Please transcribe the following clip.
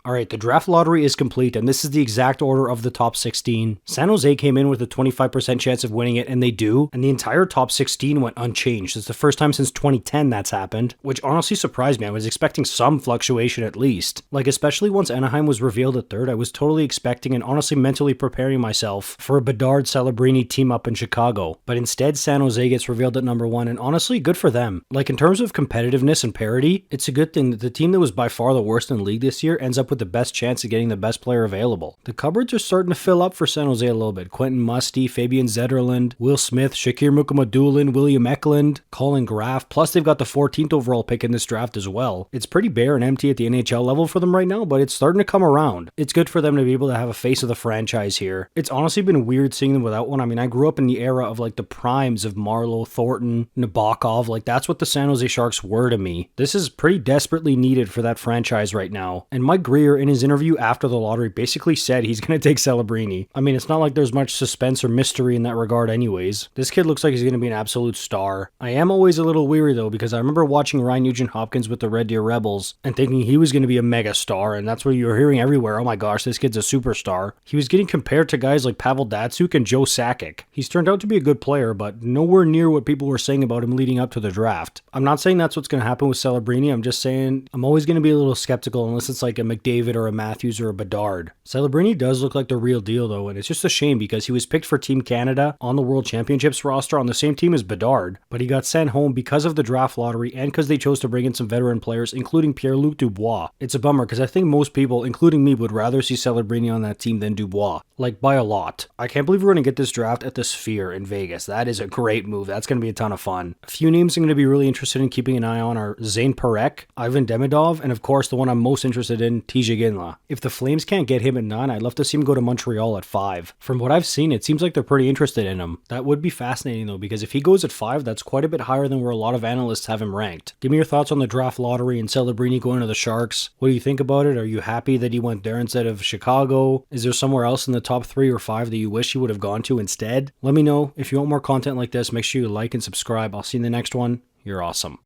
Alright, the draft lottery is complete, and this is the exact order of the top 16. San Jose came in with a 25% chance of winning it, and they do, and the entire top 16 went unchanged. It's the first time since 2010 that's happened, which honestly surprised me. I was expecting some fluctuation at least. Like, especially once Anaheim was revealed at third, I was totally expecting and honestly mentally preparing myself for a Bedard Celebrini team up in Chicago. But instead, San Jose gets revealed at number 1, and honestly, good for them. Like, in terms of competitiveness and parity, it's a good thing that the team that was by far the worst in the league this year ends up with the best chance of getting the best player available. The cupboards are starting to fill up for San Jose a little bit. Quentin Musty, Fabian Zetterlund, Will Smith, Shakir Mukamadulin, William Eklund, Colin Graff, plus they've got the 14th overall pick in this draft as well. It's pretty bare and empty at the NHL level for them right now, but it's starting to come around. It's good for them to be able to have a face of the franchise here. It's honestly been weird seeing them without one. I mean, I grew up in the era of like the primes of Marlowe, Thornton, Nabokov. Like, that's what the San Jose Sharks were to me. This is pretty desperately needed for that franchise right now. And Mike Greer, in his interview after the lottery, basically said he's going to take Celebrini. I mean, it's not like there's much suspense or mystery in that regard anyways. This kid looks like he's going to be an absolute star. I am always a little weary though, because I remember watching Ryan Nugent-Hopkins with the Red Deer Rebels and thinking he was going to be a mega star, and that's what you were hearing everywhere. Oh my gosh, this kid's a superstar. He was getting compared to guys like Pavel Datsyuk and Joe Sakic. He's turned out to be a good player, but nowhere near what people were saying about him leading up to the draft. I'm not saying that's what's going to happen with Celebrini. I'm just saying I'm always going to be a little skeptical unless it's like a McDavid or a Matthews or a Bedard. Celebrini does look like the real deal though, and it's just a shame because he was picked for Team Canada on the World Championships roster on the same team as Bedard, but he got sent home because of the draft lottery and because they chose to bring in some veteran players, including Pierre-Luc Dubois. It's a bummer because I think most people, including me, would rather see Celebrini on that team than Dubois. Like, by a lot. I can't believe we're going to get this draft at the Sphere in Vegas. That is a great move. That's going to be a ton of fun. A few names I'm going to be really interested in keeping an eye on are Zane Parekh, Ivan Demidov, and of course the one I'm most interested in, TJ Ginla. If the Flames can't get him at 9, I'd love to see him go to Montreal at 5. From what I've seen, it seems like they're pretty interested in him. That would be fascinating though, because if he goes at 5, that's quite a bit higher than where a lot of analysts have him ranked. Give me your thoughts on the draft lottery and Celebrini going to the Sharks. What do you think about it? Are you happy that he went there instead of Chicago? Is there somewhere else in the top 3 or 5 that you wish he would have gone to instead? Let me know. If you want more content like this, make sure you like and subscribe. I'll see you in the next one. You're awesome.